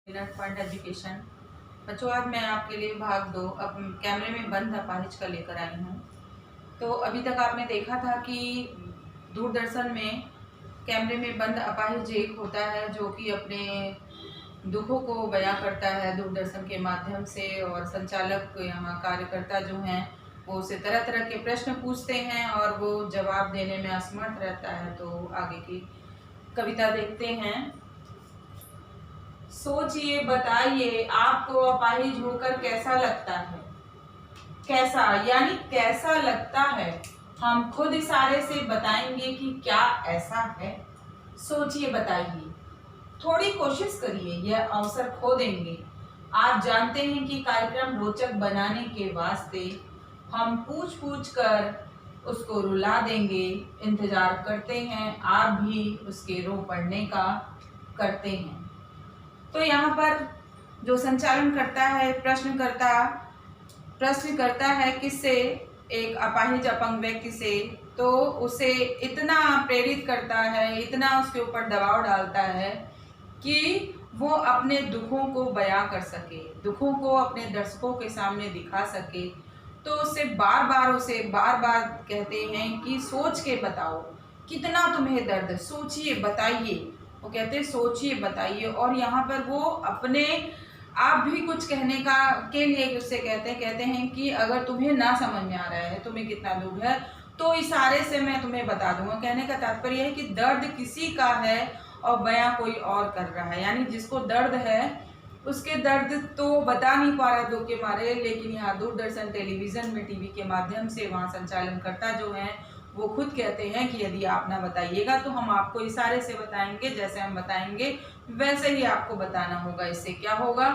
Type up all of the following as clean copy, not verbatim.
Minute fund education. बच्चों, आज मैं आपके लिए भाग 2 अब कैमरे में बंद अपाहिज का लेकर आई हूँ। तो अभी तक आपने देखा था कि दूरदर्शन में कैमरे में बंद अपाहिज एक होता है जो कि अपने दुखों को बयां करता है दूरदर्शन के माध्यम से, और संचालक यहाँ कार्यकर्ता जो हैं वो उसे तरह तरह के प्रश्न पूछते हैं और वो जवाब देने में असमर्थ रहता है। तो आगे की कविता देखते हैं। सोचिए, बताइए, आपको अपाहिज होकर कैसा लगता है? कैसा यानी कैसा लगता है? हम खुद इशारे से बताएंगे कि क्या ऐसा है। सोचिए, बताइए, थोड़ी कोशिश करिए, यह अवसर खो देंगे। आप जानते हैं कि कार्यक्रम रोचक बनाने के वास्ते हम पूछ पूछ कर उसको रुला देंगे। इंतजार करते हैं, आप भी उसके रो पड़ने का करते हैं। तो यहाँ पर जो संचालन करता है, प्रश्न करता है किससे? एक अपाहिज अपंग व्यक्ति से। तो उसे इतना प्रेरित करता है, इतना उसके ऊपर दबाव डालता है कि वो अपने दुखों को बयां कर सके, दुखों को अपने दर्शकों के सामने दिखा सके। तो उसे बार बार कहते हैं कि सोच के बताओ कितना तुम्हें दर्द, सोचिए बताइए। वो कहते हैं सोचिए बताइए, और यहाँ पर वो अपने आप भी कुछ कहने का के लिए उससे कहते हैं कि अगर तुम्हें ना समझ में आ रहा है, तुम्हें कितना दुख है, तो इशारे से मैं तुम्हें बता दूंगा। कहने का तात्पर्य है कि दर्द किसी का है और बयां कोई और कर रहा है। यानी जिसको दर्द है उसके दर्द तो बता नहीं पा रहा दुख के मारे, लेकिन यहाँ दूरदर्शन टेलीविजन में टीवी के माध्यम से वहाँ संचालनकर्ता जो है वो खुद कहते हैं कि यदि आप ना बताइएगा तो हम आपको इशारे से बताएंगे, जैसे हम बताएंगे वैसे ही आपको बताना होगा। इससे क्या होगा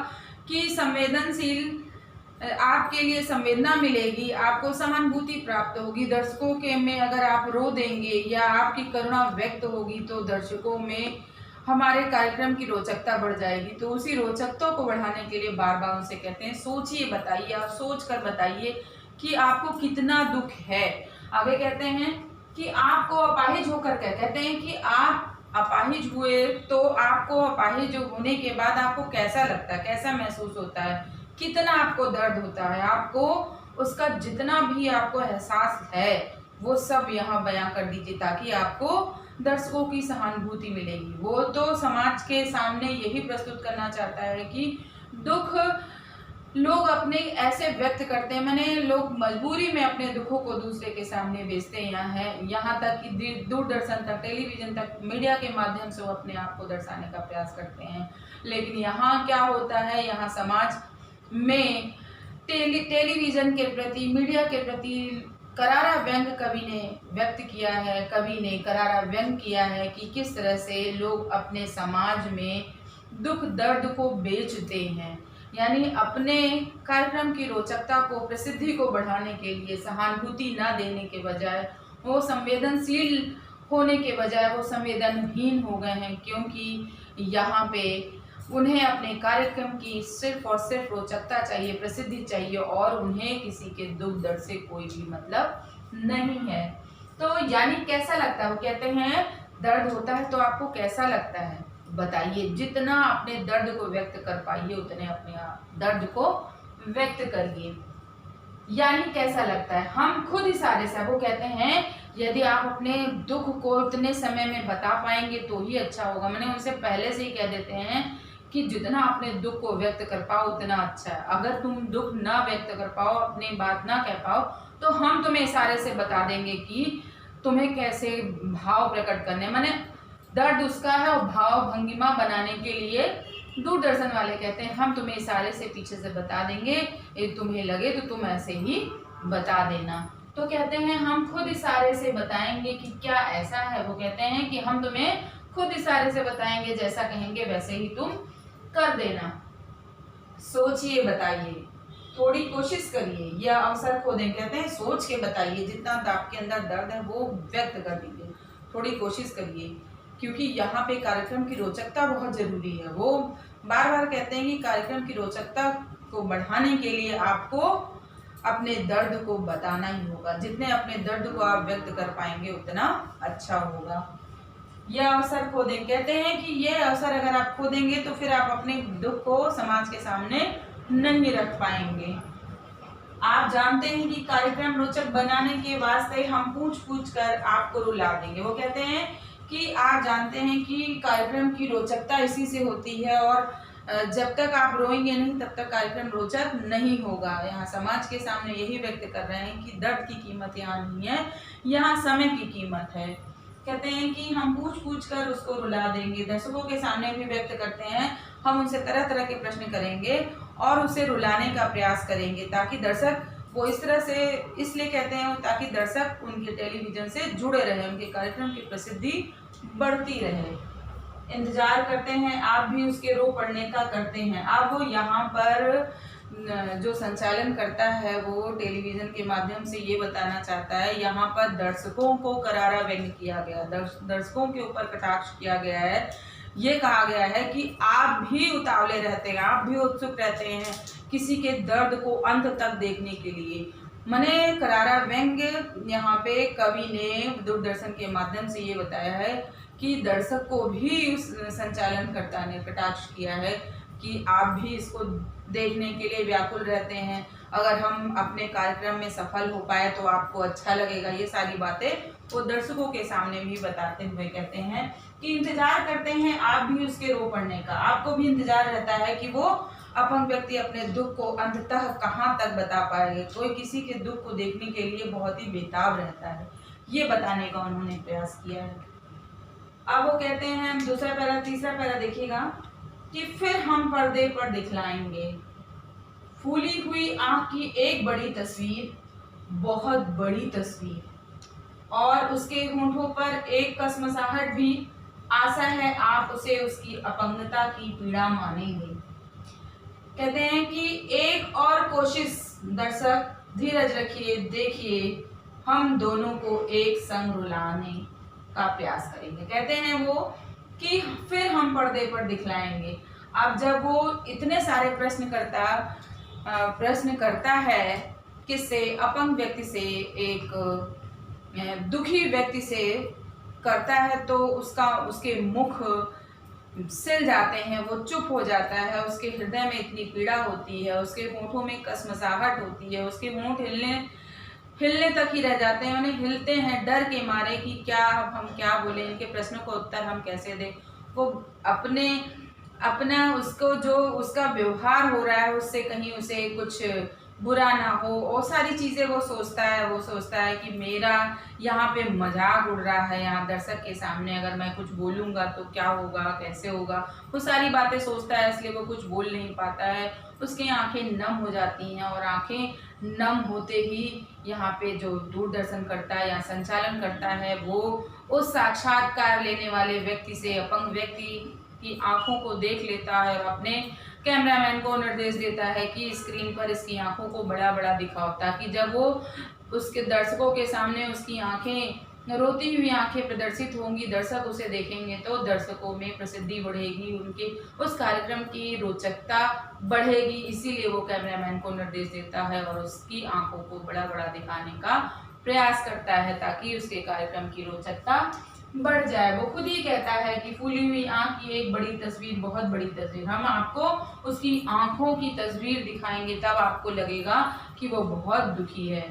कि संवेदनशील आपके लिए संवेदना मिलेगी, आपको सहानुभूति प्राप्त होगी। दर्शकों के में अगर आप रो देंगे या आपकी करुणा व्यक्त होगी तो दर्शकों में हमारे कार्यक्रम की रोचकता बढ़ जाएगी। तो उसी रोचकता को बढ़ाने के लिए बार बार उनसे कहते हैं सोचिए बताइए, आप सोच कर बताइए कि आपको कितना दुख है। आगे कहते हैं कि आपको अपाहिज होकर कहते हैं कि आप अपाहिज हुए तो आपको अपाहिज होने के बाद आपको कैसा लगता है, कैसा महसूस होता है, कितना आपको दर्द होता है, आपको उसका जितना भी आपको एहसास है वो सब यहाँ बयां कर दीजिए ताकि आपको दर्शकों की सहानुभूति मिलेगी। वो तो समाज के सामने यही प्रस्तुत करना चाहता है कि दुख लोग अपने ऐसे व्यक्त करते हैं, मैंने लोग मजबूरी में अपने दुखों को दूसरे के सामने बेचते हैं, यहाँ तक कि दूरदर्शन तक, टेलीविजन तक, मीडिया के माध्यम से वो अपने आप को दर्शाने का प्रयास करते हैं। लेकिन यहाँ क्या होता है, यहाँ समाज में टेलीविजन के प्रति, मीडिया के प्रति करारा व्यंग कवि ने व्यक्त किया है। कवि ने करारा व्यंग किया है कि किस तरह से लोग अपने समाज में दुख दर्द को बेचते हैं। यानी अपने कार्यक्रम की रोचकता को, प्रसिद्धि को बढ़ाने के लिए सहानुभूति न देने के बजाय, वो संवेदनशील होने के बजाय वो संवेदनहीन हो गए हैं, क्योंकि यहाँ पे उन्हें अपने कार्यक्रम की सिर्फ और सिर्फ रोचकता चाहिए, प्रसिद्धि चाहिए, और उन्हें किसी के दुख दर्द से कोई भी मतलब नहीं है। तो यानी कैसा लगता है, वो कहते हैं दर्द होता है तो आपको कैसा लगता है बताइए। जितना अपने दर्द को व्यक्त कर पाइए उतने अपने दर्द को व्यक्त करिए। यानी कैसा लगता है, हम खुद इशारे से, वो कहते हैं यदि आप अपने दुख को इतने समय में बता पाएंगे तो ही अच्छा होगा। मैंने उनसे पहले से ही कह देते हैं कि जितना अपने दुख को व्यक्त कर पाओ उतना अच्छा है। अगर तुम दुख ना व्यक्त कर पाओ, अपनी बात ना कह पाओ, तो हम तुम्हें इशारे से बता देंगे कि तुम्हें कैसे भाव प्रकट करने, मैंने दर्द उसका है, और भाव भंगिमा बनाने के लिए दूरदर्शन वाले कहते हैं हम तुम्हें इशारे से पीछे से बता देंगे, तुम्हें लगे तो तुम ऐसे ही बता देना। तो कहते हैं हम खुद इशारे से बताएंगे कि क्या ऐसा है। वो कहते हैं कि हम तुम्हें खुद इशारे से बताएंगे, जैसा कहेंगे वैसे ही तुम कर देना। सोचिए बताइए, थोड़ी कोशिश करिए, यह अवसर खो दें। कहते हैं सोच के बताइए, जितना आपके अंदर दर्द है वो व्यक्त कर दीजिए, थोड़ी कोशिश करिए, क्योंकि यहाँ पे कार्यक्रम की रोचकता बहुत जरूरी है। वो बार बार कहते हैं कि कार्यक्रम की रोचकता को बढ़ाने के लिए आपको अपने दर्द को बताना ही होगा। जितने अपने दर्द को आप व्यक्त कर पाएंगे उतना अच्छा होगा। यह अवसर खो देंगे। कहते हैं कि ये अवसर अगर आप खो देंगे तो फिर आप अपने दुख को समाज के सामने नहीं रख पाएंगे। आप जानते हैं कि कार्यक्रम रोचक बनाने के वास्ते हम पूछ पूछ कर आपको रुला देंगे। वो कहते हैं कि आप जानते हैं कि कार्यक्रम की रोचकता इसी से होती है, और जब तक आप रोएंगे नहीं तब तक कार्यक्रम रोचक नहीं होगा। यहाँ समाज के सामने यही व्यक्त कर रहे हैं कि दर्द की कीमत यहाँ नहीं है, यहाँ समय की कीमत है। कहते हैं कि हम पूछ पूछ कर उसको रुला देंगे। दर्शकों के सामने भी व्यक्त करते हैं, हम उनसे तरह तरह के प्रश्न करेंगे और उसे रुलाने का प्रयास करेंगे, ताकि दर्शक वो इस तरह से, इसलिए कहते हैं ताकि दर्शक उनके टेलीविजन से जुड़े रहे, उनके कार्यक्रम की प्रसिद्धि बढ़ती रहे। इंतजार करते हैं, आप भी उसके रो पड़ने का करते हैं। अब वो यहाँ पर जो संचालन करता है वो टेलीविजन के माध्यम से ये बताना चाहता है, यहाँ पर दर्शकों को करारा व्यंग्य किया गया, दर्शकों के ऊपर कटाक्ष किया गया है। ये कहा गया है कि आप भी उतावले रहते हैं, आप भी उत्सुक रहते हैं किसी के दर्द को अंत तक देखने के लिए। मने करारा व्यंग्य यहाँ पे कवि ने दूरदर्शन के माध्यम से ये बताया है कि दर्शक को भी उस संचालनकर्ता ने कटाक्ष किया है कि आप भी इसको देखने के लिए व्याकुल रहते हैं, अगर हम अपने कार्यक्रम में सफल हो पाए तो आपको अच्छा लगेगा। ये सारी बातें वो दर्शकों के सामने भी बताते हुए कहते हैं कि इंतजार करते हैं आप भी उसके रो पड़ने का, आपको भी इंतजार रहता है कि वो अपंग व्यक्ति अपने दुख को अंततः कहाँ तक बता पाएंगे। कोई किसी के दुख को देखने के लिए बहुत ही बेताब रहता है, ये बताने का उन्होंने प्रयास किया है। अब वो कहते हैं दूसरा पैरा, तीसरा पैरा देखिएगा कि फिर हम पर्दे पर दिखलाएंगे फूली हुई आंख की एक बड़ी तस्वीर, बहुत बड़ी तस्वीर, और उसके होंठों पर एक कसमसाहट भी। आशा है आप उसे उसकी अपंगता की पीड़ा मानेंगे। कहते हैं कि एक और कोशिश दर्शक, धीरज रखिए, देखिए हम दोनों को एक संग रुलाने का प्रयास करेंगे। कहते हैं वो कि फिर हम पर्दे पर दिखलाएंगे। अब जब वो इतने सारे प्रश्न करता है किससे, अपंग व्यक्ति से, एक दुखी व्यक्ति से करता है, तो उसके मुख सिल जाते हैं, वो चुप हो जाता है, उसके हृदय में इतनी पीड़ा होती है, उसके होठों में कसमसाहट होती है, उसके होंठ हिलने तक ही रह जाते हैं, उन्हें हिलते हैं डर के मारे कि क्या हम क्या बोलें, इनके प्रश्नों का उत्तर हम कैसे दें। वो अपना उसको जो उसका व्यवहार हो रहा है उससे कहीं उसे कुछ बुरा ना हो, और सारी चीज़ें वो सोचता है कि मेरा यहाँ पे मजाक उड़ रहा है, यहाँ दर्शक के सामने अगर मैं कुछ बोलूँगा तो क्या होगा, कैसे होगा, वो सारी बातें सोचता है, इसलिए वो कुछ बोल नहीं पाता है। उसकी आंखें नम हो जाती हैं, और आंखें नम होते ही यहाँ पे जो दूरदर्शन करता है या संचालन करता है वो उस साक्षात्कार लेने वाले व्यक्ति से, अपंग व्यक्ति की आंखों को देख लेता है और अपने कैमरामैन को निर्देश देता है कि स्क्रीन पर इसकी आंखों को बड़ा बड़ा दिखाओ, ताकि जब वो उसके दर्शकों के सामने उसकी आंखें, रोती हुई आंखें प्रदर्शित होंगी, दर्शक उसे देखेंगे तो दर्शकों में प्रसिद्धि बढ़ेगी, उनके उस कार्यक्रम की रोचकता बढ़ेगी। इसीलिए वो कैमरामैन को निर्देश देता है और उसकी आंखों को बड़ा बड़ा दिखाने का प्रयास करता है, ताकि उसके कार्यक्रम की रोचकता बढ़ जाए। वो खुद ही कहता है कि फूली हुई आंख की एक बड़ी तस्वीर, बहुत बड़ी तस्वीर, हम आपको उसकी आंखों की तस्वीर दिखाएंगे, तब आपको लगेगा कि वो बहुत दुखी है।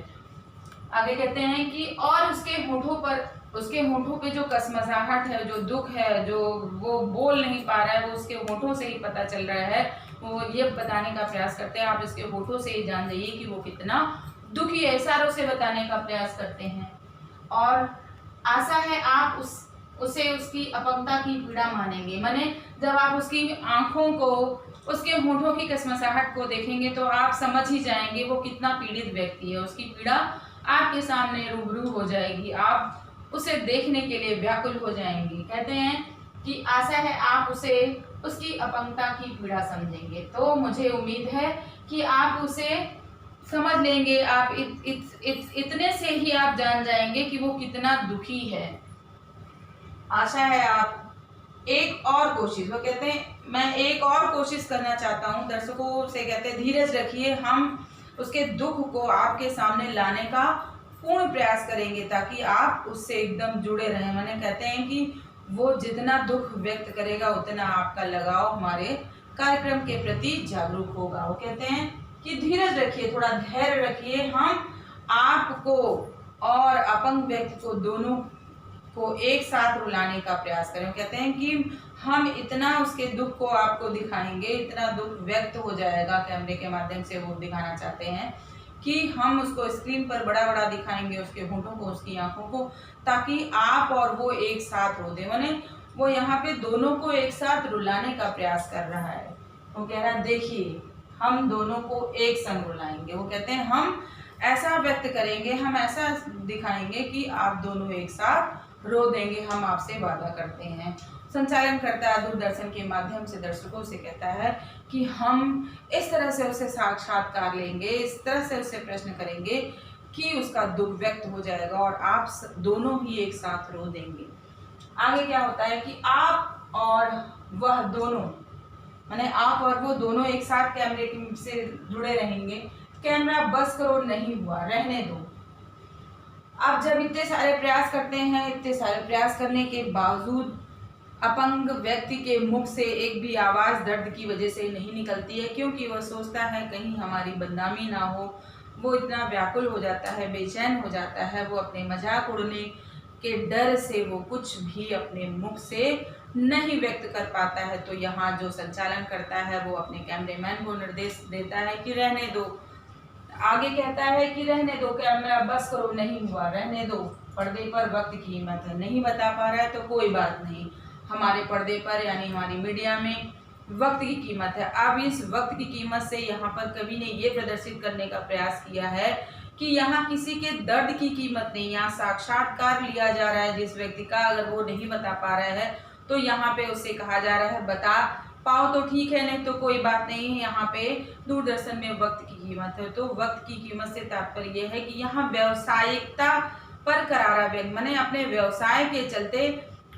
आगे कहते हैं कि और उसके होठों पे जो कसमसाहट है, जो दुख है, जो वो बोल नहीं पा रहा है, वो उसके होठों से ही पता चल रहा है। वो ये बताने का प्रयास करते हैं, आप इसके होठों से ही जान जाइए कि वो कितना दुखी है, इशारों से बताने का प्रयास करते हैं। और आशा है आप उसे उसकी अपंगता की पीड़ा मानेंगे। माने जब आप उसकी आंखों को, उसके होठों की कसमसाहट को देखेंगे तो आप समझ ही जाएंगे वो कितना पीड़ित व्यक्ति है, उसकी पीड़ा आपके सामने रूबरू हो जाएगी, आप उसे देखने के लिए व्याकुल हो जाएंगी। कहते हैं कि आशा है आप उसे उसकी अपंगता की पीड़ा समझेंगे। तो मुझे उम्मीद है कि आप उसे समझ लेंगे, आप इतने से ही आप जान जाएंगे कि वो कितना दुखी है। आशा है आप एक और कोशिश, वो कहते हैं मैं एक और कोशिश करना चाहता हूँ, दर्शकों से कहते हैं धीरज रखिए, हम उसके दुख को आपके सामने लाने का पूर्ण प्रयास करेंगे ताकि आप उससे एकदम जुड़े रहें। माने कहते हैं कि वो जितना दुख व्यक्त करेगा उतना आपका लगाव हमारे कार्यक्रम के प्रति जागरूक होगा। वो कहते हैं कि धीरज रखिए, थोड़ा धैर्य रखिए, हम आपको और अपंग व्यक्ति को दोनों को एक साथ रुलाने का प्रयास करें। कहते हैं कि हम इतना उसके दुख को आपको दिखाएंगे, इतना दुख व्यक्त हो जाएगा कैमरे के माध्यम से, वो दिखाना चाहते हैं कि हम उसको स्क्रीन पर बड़ा बड़ा दिखाएंगे, उसके होंठों को, उसकी आंखों को, ताकि आप और वो एक साथ रो दे। माने वो यहाँ पे दोनों को एक साथ रुलाने का प्रयास कर रहा है। वो कह रहा है देखिए हम दोनों को एक संग रुलाएंगे। वो कहते हैं हम ऐसा व्यक्त करेंगे, हम ऐसा दिखाएंगे कि आप दोनों एक साथ रो देंगे, हम आपसे वादा करते हैं। संचालनकर्ता दूरदर्शन के माध्यम से दर्शकों से कहता है कि हम इस तरह से उसे साक्षात्कार लेंगे, इस तरह से उसे प्रश्न करेंगे कि उसका दुख व्यक्त हो जाएगा और आप दोनों ही एक साथ रो देंगे। आगे क्या होता है कि आप और वह दोनों, माने आप और वो दोनों एक साथ कैमरे से जुड़े रहेंगे। कैमरा बस करो, नहीं हुआ, रहने दो। आप जब इतने सारे प्रयास करते हैं, इतने सारे प्रयास करने के बावजूद अपंग व्यक्ति के मुख से एक भी आवाज़ दर्द की वजह से नहीं निकलती है, क्योंकि वह सोचता है कहीं हमारी बदनामी ना हो। वो इतना व्याकुल हो जाता है, बेचैन हो जाता है, वो अपने मजाक उड़ने के डर से वो कुछ भी अपने मुख से नहीं व्यक्त कर पाता है। तो यहाँ जो संचालन करता है वो अपने कैमरेमैन को निर्देश देता है कि रहने दो। आगे कहता है कि रहने दो, कैमरा बस करो, नहीं हुआ, रहने दो। पर्दे पर वक्त की कीमत है, नहीं बता पा रहा है तो कोई बात नहीं, हमारे पर्दे पर यानी हमारी मीडिया में वक्त की कीमत है। अब इस वक्त की कीमत से यहाँ पर कवि ने ये प्रदर्शित करने का प्रयास किया है कि यहाँ किसी के दर्द की कीमत नहीं, यहाँ साक्षात्कार लिया जा रहा है जिस व्यक्ति का। अगर वो नहीं बता पा रहा है तो यहाँ पे उससे कहा जा रहा है बता पाओ तो ठीक है, नहीं तो कोई बात नहीं। यहाँ पे दूरदर्शन में वक्त की कीमत है, तो वक्त की कीमत से तात्पर्य यह है कि यहाँ व्यावसायिकता पर करारा व्यक्ति, माने अपने व्यवसाय के चलते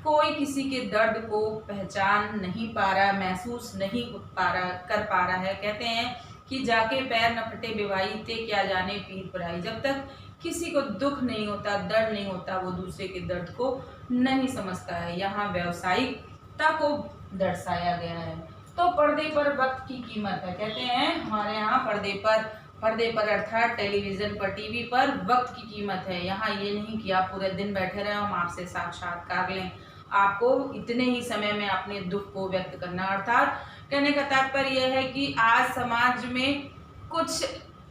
कोई किसी के दर्द को पहचान नहीं पा रहा, महसूस नहीं कर पा रहा है। कहते हैं कि जाके पैर न फटे बेवाई ते क्या जाने पीर पराई। जब तक किसी को दुख नहीं होता, दर्द नहीं होता, वो दूसरे के दर्द को नहीं समझता है। यहाँ व्यावसायिकता को दर्शाया गया है। तो पर्दे पर वक्त की कीमत है। कहते हैं हमारे यहाँ पर्दे पर अर्थात टेलीविजन पर, टीवी पर वक्त की कीमत है। यहाँ ये नहीं कि आप पूरे दिन बैठे रहे, हम आपसे साक्षात्कार लें। आपको इतने ही समय में अपने दुख को व्यक्त करना। अर्थात कहने का तात्पर्य यह है कि आज समाज में कुछ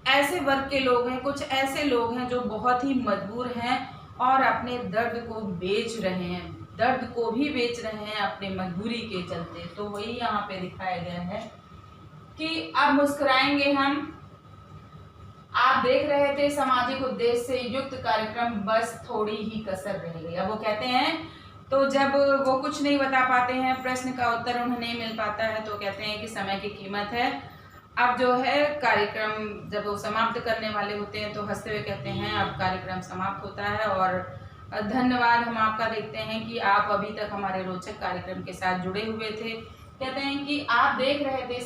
ऐसे वर्ग के लोग हैं, कुछ ऐसे लोग हैं जो बहुत ही मजबूर हैं और अपने दर्द को बेच रहे हैं, दर्द को भी बेच रहे हैं अपने मजबूरी के चलते। तो वही यहाँ पे दिखाया गया है कि अब मुस्कुराएंगे हम। आप देख रहे थे सामाजिक उद्देश्य से युक्त कार्यक्रम, बस थोड़ी ही कसर रह गई। अब वो कहते हैं तो जब वो कुछ नहीं बता पाते हैं, प्रश्न का उत्तर उन्हें नहीं मिल पाता है, तो कहते हैं कि समय की कीमत है। अब जो है कार्यक्रम जब वो समाप्त करने वाले होते हैं तो हंसते हुए कहते हैं अब कार्यक्रम समाप्त होता है और धन्यवाद हम आपका देखते हैं कि आप अभी तक हमारे रोचक कार्यक्रम के साथ जुड़े हुए थे। कहते हैं कि आप देख रहे थे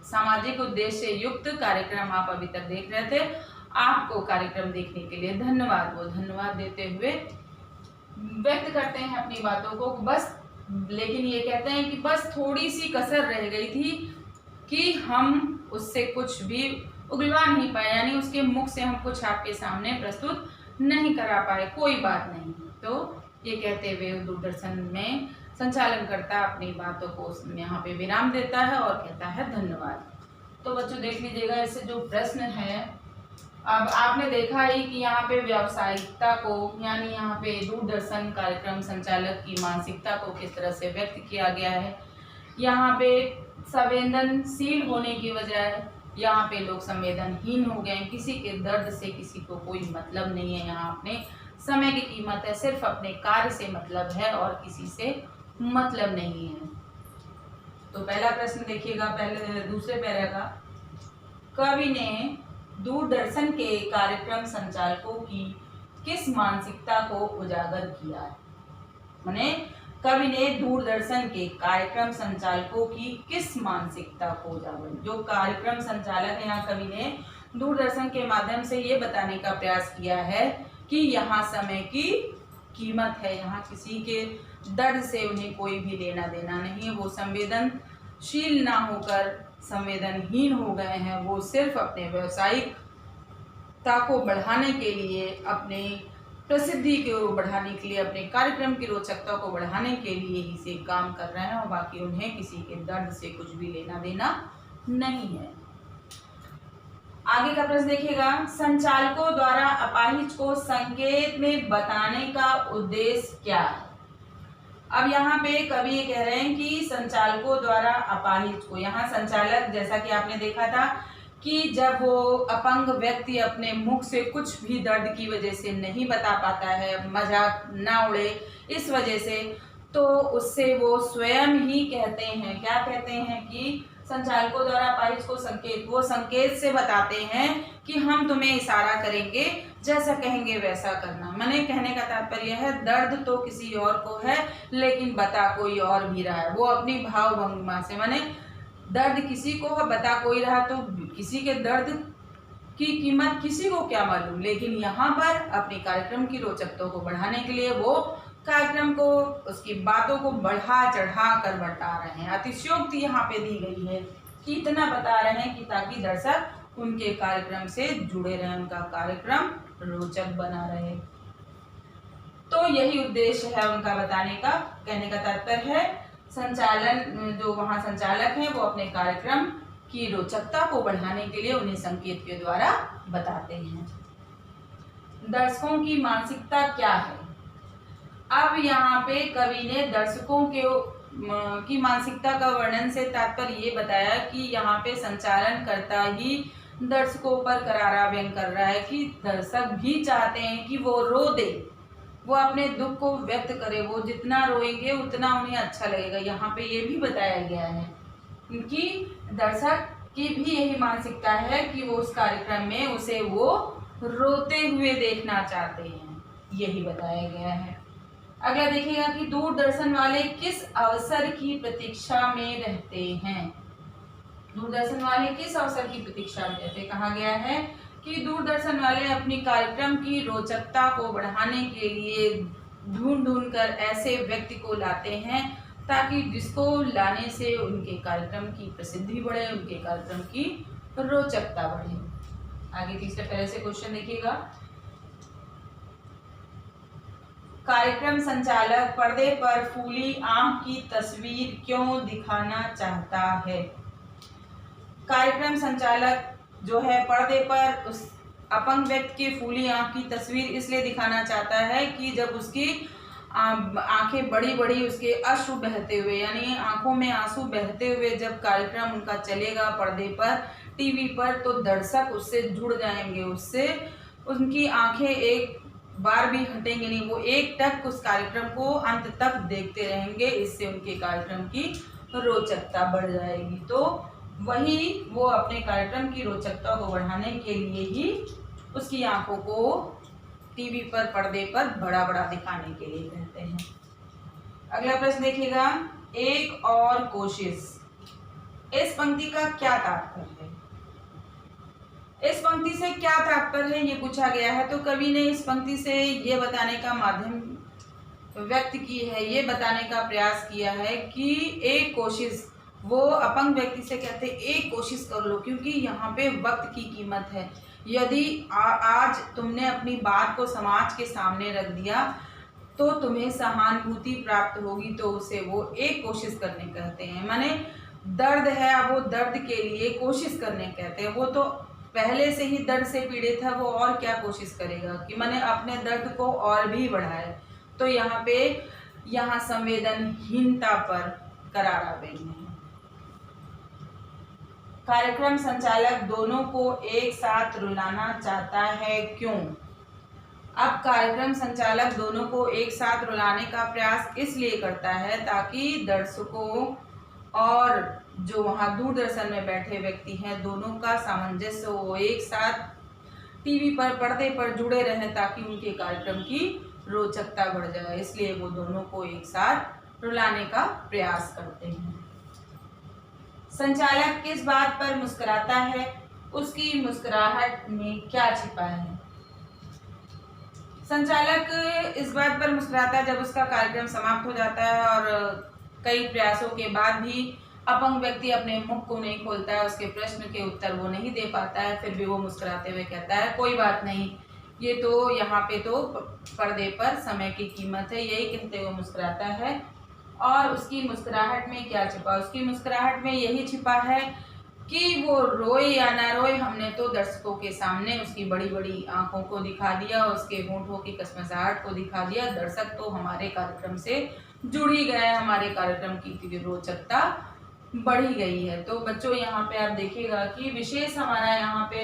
सामाजिक उद्देश्य युक्त कार्यक्रम, आप अभी तक देख रहे थे, आपको कार्यक्रम देखने के लिए धन्यवाद। वो धन्यवाद देते हुए व्यक्त करते हैं अपनी बातों को बस, लेकिन ये कहते हैं कि बस थोड़ी सी कसर रह गई थी कि हम उससे कुछ भी उगलवा नहीं पाए, यानी उसके मुख से हम कुछ आपके सामने प्रस्तुत नहीं करा पाए, कोई बात नहीं। तो ये कहते हुए दूरदर्शन में संचालनकर्ता अपनी बातों को यहाँ पे विराम देता है और कहता है धन्यवाद। तो बच्चों देख लीजिएगा, इससे जो प्रश्न है, अब आपने देखा ही कि यहाँ पे व्यावसायिकता को, यानी यहाँ पे दूरदर्शन कार्यक्रम संचालक की मानसिकता को किस तरह से व्यक्त किया गया है। यहाँ पे संवेदनशील होने की बजाय यहाँ पे लोग संवेदनहीन हो गए, किसी के दर्द से किसी को कोई मतलब नहीं है। यहाँ अपने समय की कीमत है, सिर्फ अपने कार्य से मतलब है और किसी से मतलब नहीं है। तो पहला प्रश्न देखिएगा, पहले दूसरे पैरा का, कवि ने दूरदर्शन के कार्यक्रम संचालकों की किस मानसिकता को उजागर किया है। माने कवि ने दूरदर्शन के कार्यक्रम संचालकों की किस मानसिकता को उजागर, जो कार्यक्रम संचालक है, यहाँ कवि ने दूरदर्शन के माध्यम से ये बताने का प्रयास किया है कि यहाँ समय की कीमत है, यहाँ किसी के दर्द से उन्हें कोई भी लेना देना नहीं है। वो संवेदनशील ना होकर संवेदनहीन हो गए हैं। वो सिर्फ अपने व्यावसायिकता को बढ़ाने के लिए, अपने प्रसिद्धि को बढ़ाने के लिए, अपने कार्यक्रम की रोचकता को बढ़ाने के लिए ही से काम कर रहे हैं और बाकी उन्हें किसी के दर्द से कुछ भी लेना देना नहीं है। आगे का प्रश्न देखिएगा, संचालकों द्वारा अपाहिज को संकेत में बताने का उद्देश्य क्या है। अब यहाँ पे कवि ये कह रहे हैं कि संचालकों द्वारा अपाहिज को, यहाँ संचालक जैसा कि आपने देखा था कि जब वो अपंग व्यक्ति अपने मुख से कुछ भी दर्द की वजह से नहीं बता पाता है, मजाक ना उड़े इस वजह से, तो उससे वो स्वयं ही कहते हैं, क्या कहते हैं कि संचालकों द्वारा अपाहिज को संकेत, वो संकेत से बताते हैं कि हम तुम्हें इशारा करेंगे, जैसा कहेंगे वैसा करना। माने कहने का तात्पर्य है दर्द तो किसी और को है लेकिन बता कोई और भी रहा है। वो अपनी भाव भंगिमा से, माने दर्द किसी को है बता कोई रहा, तो किसी के दर्द की कीमत किसी को क्या मालूम, लेकिन यहाँ पर अपने कार्यक्रम की रोचकता को बढ़ाने के लिए वो कार्यक्रम को, उसकी बातों को बढ़ा चढ़ा कर बता रहे हैं। अतिशयोक्ति यहाँ पे दी गई है कि इतना बता रहे हैं कि ताकि दर्शक उनके कार्यक्रम से जुड़े रहें, उनका कार्यक्रम रोचक बना रहे। तो यही उद्देश्य है उनका बताने का। कहने का तात्पर्य है संचालन, जो वहाँ संचालक हैं वो अपने कार्यक्रम की रोचकता को बढ़ाने के लिए उन्हें संकेत के द्वारा बताते हैं। दर्शकों की मानसिकता क्या है। अब यहाँ पे कवि ने दर्शकों की मानसिकता का वर्णन से तात्पर्य ये बताया कि यहाँ पे संचालन करता ही दर्शकों पर करारा व्यंग कर रहा है कि दर्शक भी चाहते हैं कि वो रो दे, वो अपने दुख को व्यक्त करे, वो जितना रोएंगे उतना उन्हें अच्छा लगेगा। यहाँ पे ये भी बताया गया है कि दर्शक की भी यही मानसिकता है कि वो उस कार्यक्रम में उसे वो रोते हुए देखना चाहते हैं, यही बताया गया है। अगला देखिएगा कि दूरदर्शन वाले किस अवसर की प्रतीक्षा में रहते हैं। दूरदर्शन वाले किस अवसर की प्रतीक्षा में रहते, कहा गया है कि दूरदर्शन वाले अपनी कार्यक्रम की रोचकता को बढ़ाने के लिए ढूंढ ढूंढ कर ऐसे व्यक्ति को लाते हैं ताकि जिसको लाने से उनके कार्यक्रम की प्रसिद्धि बढ़े, उनके कार्यक्रम की रोचकता बढ़े। आगे तीसरे पहले से क्वेश्चन देखिएगा, कार्यक्रम संचालक पर्दे पर फूली आंख की तस्वीर क्यों दिखाना चाहता है। कार्यक्रम संचालक जो है पर्दे पर उस अपंग व्यक्ति की फूली आंख की तस्वीर इसलिए दिखाना चाहता है कि जब उसकी आंखें बड़ी बड़ी, उसके अश्रु बहते हुए, यानी आंखों में आंसू बहते हुए जब कार्यक्रम उनका चलेगा पर्दे पर, टीवी पर, तो दर्शक उससे जुड़ जाएंगे, उससे उनकी आंखें एक बार भी हटेंगे नहीं, वो एक टक उस कार्यक्रम को अंत तक देखते रहेंगे। इससे उनके कार्यक्रम की रोचकता बढ़ जाएगी। तो वही वो अपने कार्यक्रम की रोचकता को बढ़ाने के लिए ही उसकी आंखों को टीवी पर, पर्दे पर बड़ा बड़ा दिखाने के लिए कहते हैं। अगला प्रश्न देखिएगा, एक और कोशिश, इस पंक्ति का क्या तात्पर्य है। इस पंक्ति से क्या तात्पर्य है ये पूछा गया है। तो कवि ने इस पंक्ति से ये बताने का माध्यम व्यक्त की है, ये बताने का प्रयास किया है कि एक कोशिश, वो अपंग व्यक्ति से कहते एक कोशिश कर लो, क्योंकि यहाँ पे वक्त की कीमत है। यदि आज तुमने अपनी बात को समाज के सामने रख दिया तो तुम्हें सहानुभूति प्राप्त होगी, तो उसे वो एक कोशिश करने कहते हैं। माने दर्द है, अब वो दर्द के लिए कोशिश करने कहते हैं। वो तो पहले से ही दर्द से पीड़ित है, वो और क्या कोशिश करेगा कि माने अपने दर्द को और भी बढ़ाए। तो यहाँ संवेदनहीनता पर करारा व्यंग है। कार्यक्रम संचालक दोनों को एक साथ रुलाना चाहता है, क्यों। अब कार्यक्रम संचालक दोनों को एक साथ रुलाने का प्रयास इसलिए करता है ताकि दर्शकों और जो वहाँ दूरदर्शन में बैठे व्यक्ति हैं, दोनों का सामंजस्य वो एक साथ टीवी पर, पर्दे पर जुड़े रहें ताकि उनके कार्यक्रम की रोचकता बढ़ जाए। इसलिए वो दोनों को एक साथ रुलाने का प्रयास करते हैं। संचालक किस बात पर मुस्कुराता है। उसकी मुस्कुराहट में क्या छिपा है। संचालक इस बात पर मुस्कुराता है जब उसका कार्यक्रम समाप्त हो जाता है और कई प्रयासों के बाद भी अपंग व्यक्ति अपने मुख को नहीं खोलता है, उसके प्रश्न के उत्तर वो नहीं दे पाता है, फिर भी वो मुस्कुराते हुए कहता है कोई बात नहीं, ये तो यहाँ पे तो पर्दे पर समय की कीमत है, यही कहते हुए मुस्कुराता है। और उसकी मुस्कुराहट में क्या छिपा, उसकी मुस्कुराहट में यही छिपा है कि वो रोए या ना रोए, हमने तो दर्शकों के सामने उसकी बड़ी बड़ी आंखों को दिखा दिया, उसके होंठों की कसमसाहट को दिखा दिया। दर्शक तो हमारे कार्यक्रम से जुड़ ही गए, हमारे कार्यक्रम की रोचकता बढ़ी गई है। तो बच्चों यहाँ पे आप देखिएगा कि विशेष हमारा यहाँ पे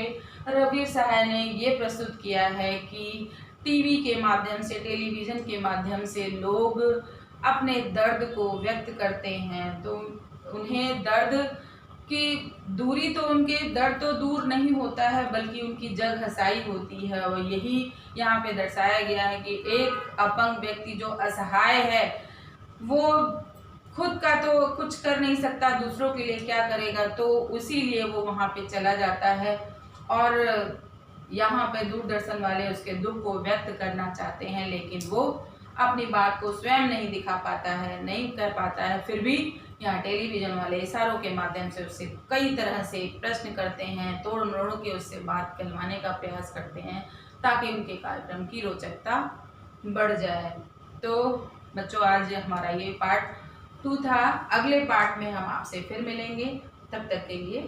रवि सहाय ने ये प्रस्तुत किया है कि टीवी के माध्यम से, टेलीविज़न के माध्यम से लोग अपने दर्द को व्यक्त करते हैं, तो उन्हें दर्द कि दूरी तो उनके दर्द तो दूर नहीं होता है, बल्कि उनकी जग हसाई होती है। और यही यहाँ पे दर्शाया गया है कि एक अपंग व्यक्ति जो असहाय है, वो खुद का तो कुछ कर नहीं सकता, दूसरों के लिए क्या करेगा, तो इसीलिए वो वहाँ पे चला जाता है। और यहाँ पे दूरदर्शन वाले उसके दुख को व्यक्त करना चाहते हैं, लेकिन वो अपनी बात को स्वयं नहीं दिखा पाता है, नहीं कर पाता है। फिर भी यहाँ टेलीविज़न वाले इशारों के माध्यम से उससे कई तरह से प्रश्न करते हैं, तोड़ मरोड़ के उससे बात कहलवाने का प्रयास करते हैं, ताकि उनके कार्यक्रम की रोचकता बढ़ जाए। तो बच्चों, आज हमारा ये पार्ट 2 था। अगले पार्ट में हम आपसे फिर मिलेंगे, तब तक के लिए